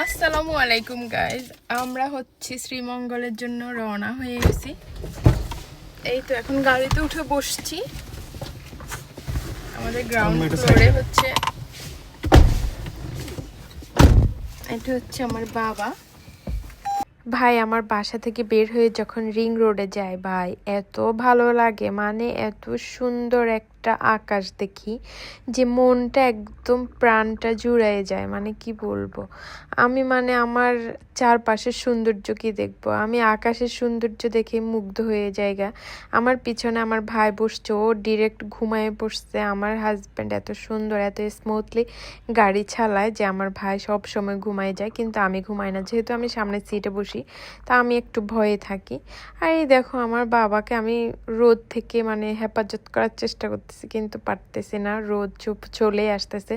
আসসালামু আলাইকুম গাইজ, আমরা হচ্ছে শ্রীমঙ্গলের জন্য রওনা হয়ে গেছি। এই তো এখন গাড়িতে উঠে বসছি। আমাদের গ্রাউন্ড ফ্লোরে হচ্ছে, এটা হচ্ছে আমার বাবা। ভাই আমার বাসা থেকে বের হয়ে যখন রিং রোডে যায় ভাই এত ভালো লাগে, মানে এত সুন্দর একটা আকাশ দেখি যে মনটা একদম প্রাণটা জুড়ায় যায়। মানে কি বলবো, আমি মানে আমার চারপাশের সৌন্দর্য কি দেখবো, আমি আকাশের সৌন্দর্য দেখে মুগ্ধ হয়ে যায়গা। আমার পিছনে আমার ভাই বসছে, ও ডিরেক্ট ঘুমায় পড়ছে। আমার হাজব্যান্ড এত সুন্দর এত স্মুথলি গাড়ি চালায় যে আমার ভাই সব সময় ঘুমায় যায়, কিন্তু আমি ঘুমাই না, যেহেতু আমি সামনের সিটে বসি তা আমি একটু ভয়ে থাকি। আর এই দেখো আমার বাবাকে আমি রোদ থেকে মানে হেফাজত করার চেষ্টা করতেছি, কিন্তু পারতেছি না, রোদ চলে আসতেছে।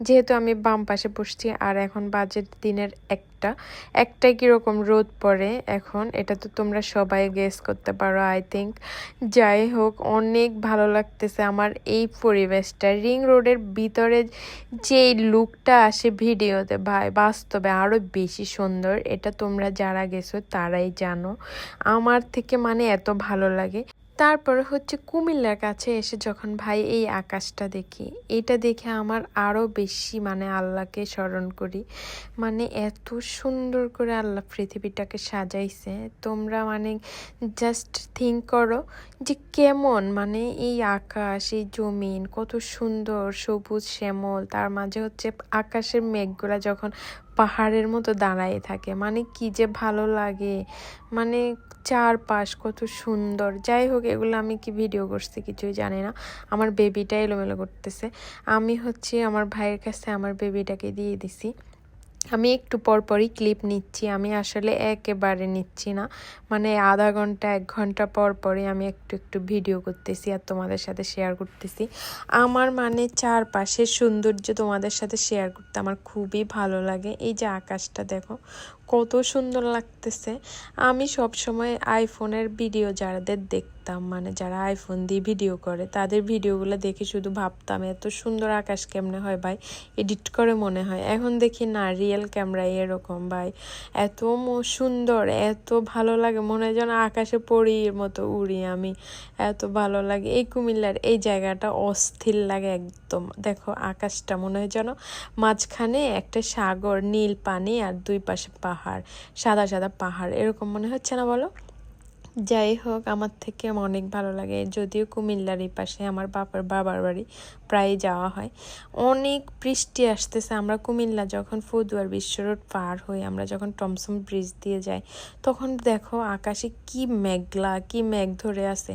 যেহেতু আমি বাম পাশে বসছি আর এখন বাজে দিনের একটাই কীরকম রোদ পড়ে এখন, এটা তো তোমরা সবাই গেস করতে পারো আই থিঙ্ক। যাই হোক, অনেক ভালো লাগতেছে আমার এই পরিবেশটা। রিং রোডের ভিতরে যে লুকটা আসে ভিডিওতে ভাই বাস্তবে আরও বেশি সুন্দর। এটা তোমরা যারা গেছো তারাই জানো, আমার থেকে মানে এত ভালো লাগে। তারপরে হচ্ছে কুমিল্লার কাছে এসে যখন ভাই এই আকাশটা দেখি, এটা দেখে আমার আরও বেশি মানে আল্লাহকে স্মরণ করি। মানে এত সুন্দর করে আল্লাহ পৃথিবীটাকে সাজাইছে, তোমরা মানে জাস্ট থিঙ্ক করো যে কেমন মানে এই আকাশ এই জমিন কত সুন্দর সবুজ শ্যামল, তার মাঝে হচ্ছে আকাশের মেঘগুলা যখন পাহাড়ের মতো দাঁড়ায় থাকে, মানে কি যে ভালো লাগে, মানে চারপাশ কত সুন্দর। যাই হোক, এগুলো আমি কি ভিডিও করছি কিছুই জানি না, আমার বেবিটা এলোমেলো করতেছে। আমি হচ্ছে আমার ভাইয়ের কাছে আমার বেবিটাকে দিয়ে দিছি। আমি একটু পরপরই ক্লিপ নিচ্ছি, আমি আসলে একেবারে নিচ্ছি না, মানে আধা ঘন্টা 1 ঘন্টা পরই আমি একটু একটু ভিডিও করতেছি আর তোমাদের সাথে শেয়ার করতেছি। আমার মানে চারপাশের সৌন্দর্য তোমাদের সাথে শেয়ার করতে আমার খুবই ভালো লাগে। এই যে আকাশটা দেখো কত সুন্দর লাগতেছে। আমি সব সময় আইফোনের ভিডিও যাদের দেখতাম, মানে যারা আইফোন দিয়ে ভিডিও করে তাদের ভিডিওগুলো দেখে শুধু ভাবতাম এত সুন্দর আকাশ কেমনে হয় ভাই, এডিট করে মনে হয়। এখন দেখি না, রিয়েল ক্যামেরায় এরকম ভাই এত সুন্দর, এত ভালো লাগে, মনে হয় যেন আকাশে পরীর মতো উড়ি আমি, এত ভালো লাগে। এই কুমিল্লার এই জায়গাটা অস্থির লাগে একদম। দেখো আকাশটা মনে হয় যেন মাঝখানে একটা সাগর, নীল পানি আর দুই পাশে পাহাড়, সাদা সাদা পাহাড়, এরকম মনে হচ্ছে না বলো? যাই হোক, আমার থেকে অনেক ভালো লাগে। যদিও কুমিল্লার এই পাশে আমার বাবার বাড়ি, প্রায় যাওয়া হয়। অনেক বৃষ্টি আসতেছে, আমরা কুমিল্লা যখন ফতুয়ার বিশ্ব রোড পার হই, আমরা যখন টমসম ব্রিজ দিয়ে যাই, তখন দেখো আকাশে কি মেঘলা, কি মেঘ ধরে আছে।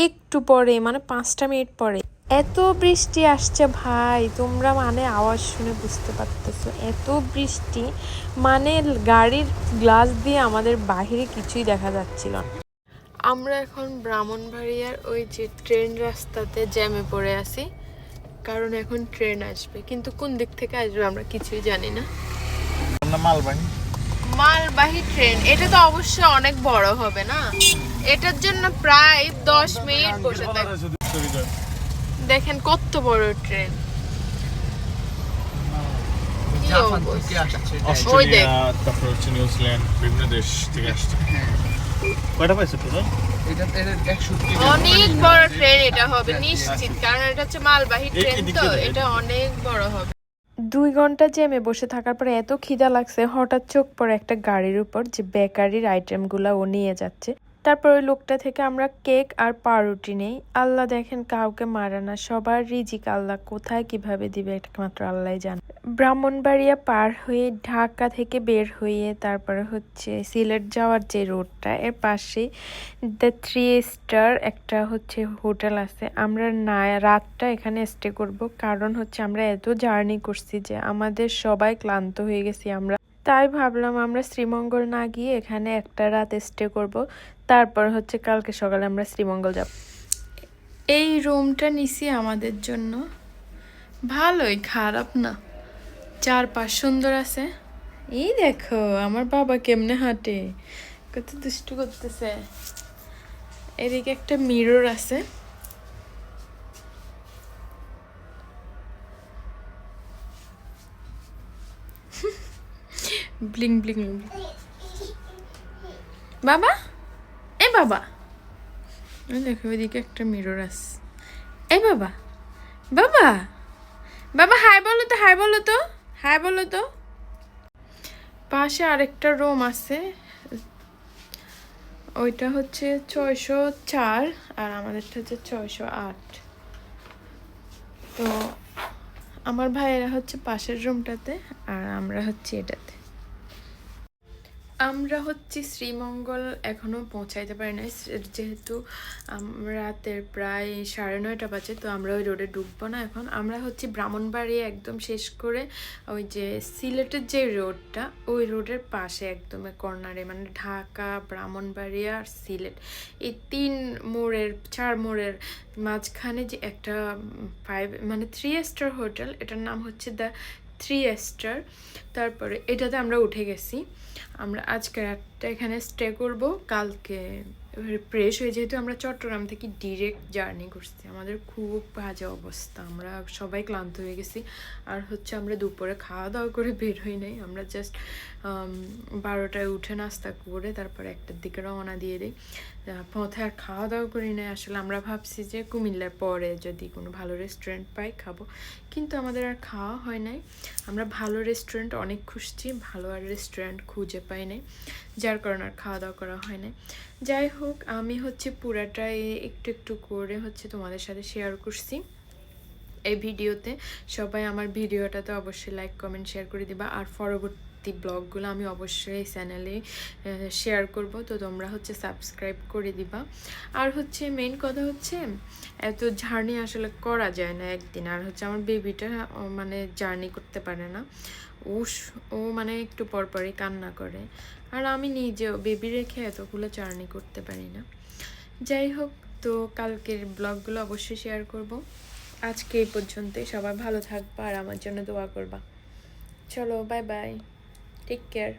একটু পরে মানে 5টা মিনিট পরে এত বৃষ্টি আসছে ভাই, তোমরা মানে আওয়াজ শুনে বুঝতে পারতেছো এত বৃষ্টি, মানে গাড়ির গ্লাস দিয়ে আমাদের বাহিরে কিছুই দেখা যাচ্ছিল না। আমরা এখন ব্রাহ্মণবাড়িয়ার ওই যে ট্রেন রাস্তাতে জ্যামে পড়ে আছি, কারণ এখন ট্রেন আসবে, কিন্তু কোন দিক থেকে আসবে আমরা কিছুই জানি না। মালবাহী ট্রেন, এটা তো অবশ্যই অনেক বড় হবে না, এটার জন্য প্রায় 10 মিনিট বসে থাকবে। দেখেন কত বড় ট্রেন, অস্ট্রেলিয়া, তারপর হচ্ছে নিউজিল্যান্ড, বিভিন্ন দেশ থেকে আসছে। কয়টা পাইছে টোটাল? অনেক বড় ট্রেন এটা হবে নিশ্চিত, কারণ এটা হচ্ছে মালবাহী ট্রেন, তো এটা অনেক বড় হবে। 2 ঘন্টা জ্যামে বসে থাকার পরে এত খিদা লাগছে, হঠাৎ চোখ পড়ে একটা গাড়ির উপর যে বেকারির আইটেমগুলো ও নিয়ে যাচ্ছে। তারপর ওই লোকটা থেকে আমরা কেক আর পাউরুটি নেই। আল্লাহ দেখেন কাউকে মারে না, সবার রিজিক আল্লাহ কোথায় কিভাবে দিবে একমাত্র আল্লাহ জানে। ব্রাহ্মণবাড়িয়া পার হয়ে ঢাকা থেকে বের হয়ে তারপরে হচ্ছে সিলেট যাওয়ার যে রোডটা, এর পাশে দ্য 3 স্টার একটা হচ্ছে হোটেল আছে। আমরা না রাতটা এখানে স্টে করব, কারণ হচ্ছে আমরা এত জার্নি করছি যে আমাদের সবাই ক্লান্ত হয়ে গেছি। আমরা তাই ভাবলাম আমরা শ্রীমঙ্গল না গিয়ে এখানে একটা রাত স্টে করব, তারপর হচ্ছে কালকে সকালে আমরা শ্রীমঙ্গল যাব। এই রুমটা নিছি আমাদের জন্য, ভালোই, খারাপ না, চারপাশ সুন্দর আছে। এই দেখো আমার বাবা কেমনে হাঁটে, কত দুষ্টু করতেছে। এদিকে একটা মিরর আছে, ব্লিং ব্লিং। বাবা, এ বাবা, দেখো ওইদিকে একটা মিরর আছে। এই বাবা, বাবা, বাবা হাই বলো তো, হাই বলো তো, হাই বলো তো। পাশে আরেকটা রুম আছে, ওইটা হচ্ছে 604 আর আমাদেরটা হচ্ছে 608। তো আমার ভাইয়েরা হচ্ছে পাশের রুমটাতে আর আমরা হচ্ছে এটাতে। আমরা হচ্ছে শ্রীমঙ্গল এখনো পৌঁছাইতে পারি না, যেহেতু রাতের প্রায় 9:30 বাজে। তো আমরা ওই রোডে ঢুকবো না এখন। আমরা হচ্ছে ব্রাহ্মণবাড়িয়া একদম শেষ করে ওই যে সিলেটের যে রোডটা, ওই রোডের পাশে একদম কর্নারে, মানে ঢাকা, ব্রাহ্মণবাড়িয়া আর সিলেট, এই 4 মোড়ের মাঝখানে যে একটা 3 স্টার হোটেল, এটার নাম হচ্ছে দ্য 3 স্টার। তারপরে এটাতে আমরা উঠে গেছি। আমরা আজকে রাতটা এখানে স্টে করব, কালকে ফ্রেশ হয়ে, যেহেতু আমরা চট্টগ্রাম থেকে ডিরেক্ট জার্নি করছি, আমাদের খুব বাজে অবস্থা, আমরা সবাই ক্লান্ত হয়ে গেছি। আর হচ্ছে আমরা দুপুরে খাওয়া দাওয়া করে বের হই নাই, আমরা জাস্ট 12টায় উঠে নাস্তা করে তারপরে 1টার দিকে রওনা দিয়ে দিই। পথে আর খাওয়া দাওয়া করি নাই। আসলে আমরা ভাবছি যে কুমিল্লার পরে যদি কোনো ভালো রেস্টুরেন্ট পাই খাবো, কিন্তু আমাদের আর খাওয়া হয় নাই। আমরা ভালো রেস্টুরেন্ট অনেক খুঁজছি, ভালো আর রেস্টুরেন্ট খুঁজে পাই নাই, যার কারণে আর খাওয়া দাওয়া করা হয় নাই। যাই হোক, আমি হচ্ছে পুরাটাই একটু একটু করে হচ্ছে তোমাদের সাথে শেয়ার করছি এই ভিডিওতে। সবাই আমার ভিডিওটাতে অবশ্যই লাইক, কমেন্ট, শেয়ার করে দিবা। আর পরবর্তী ব্লগগুলো আমি অবশ্যই এই চ্যানেলে শেয়ার করব, তো তোমরা হচ্ছে সাবস্ক্রাইব করে দিবা। আর হচ্ছে মেইন কথা হচ্ছে, এত জার্নি আসলে করা যায় না একদিন। আর হচ্ছে আমার বেবিটা মানে জার্নি করতে পারে না, ও মানে একটু পরপরই কান্না করে, আর আমি নিজেও বেবি রেখে এতগুলো জার্নি করতে পারি না। যাই হোক, তো কালকের ব্লগগুলো অবশ্যই শেয়ার করব। আজকে এই পর্যন্তই, সবাই ভালো থাকবা আর আমার জন্য দোয়া করবা। চলো, বাই বাই, টেক কেয়ার।